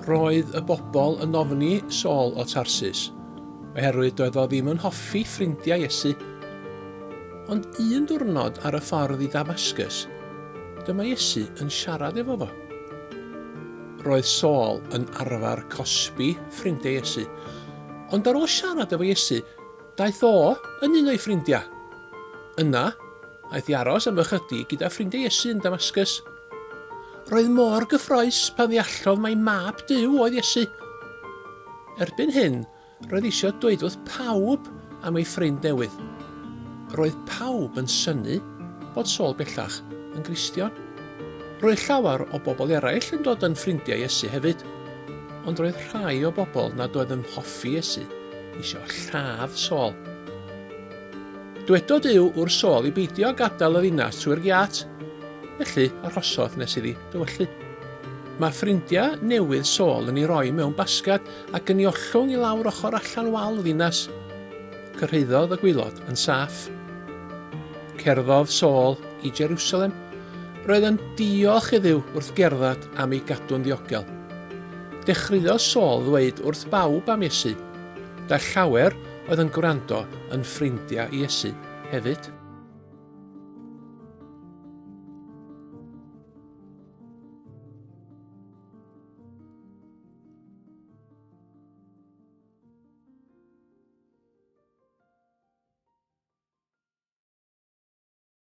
Roedd y bobl yn ofni Saul o Tarsus, oherwydd doedd o ddim yn hoffi ffrindiau Iesu. Ond un diwrnod ar y ffordd i Damascus, dyma Iesu yn siarad efo fo. Roedd Saul yn arfer cosbi ffrindiau Iesu, ond ar ôl siarad efo Iesu, daeth o yn un o'i ffrindiau. Yna, aeth i aros am ychydig gyda ffrindiau Iesu yn Damascus. Roedd mor gyffroes pan ddeallodd mai mab Duw oedd Iesu. Erbyn hyn, roedd eisiau dweud wrth pawb am ei ffrind newydd. Roedd pawb yn synnu bod Saul bellach yn Gristion. Roedd llawer o bobl eraill yn dod yn ffrindiau Iesu hefyd, ond roedd rhai o bobl nad oedd yn hoffi Iesu eisiau lladd Saul. Dywedodd Duw wrth Saul i beidio gadael y ddinas trwy'r giat, felly arhosodd nes iddi dywyllu. Mae ffrindiau newydd Saul yn ei roi mewn basgad ac yn ei ollwng i lawr ochr allan wal ddinas. Cyrhaeddodd y gwylod yn saff. Cerddodd Saul i Jerusalem. Roedd yn diolch i Dduw wrth gerdded am ei gadw'n ddiogel. Dechreuodd Saul ddweud wrth bawb am Iesu. Da llawer oedd yn gwrando yn ffrindiau Iesu hefyd.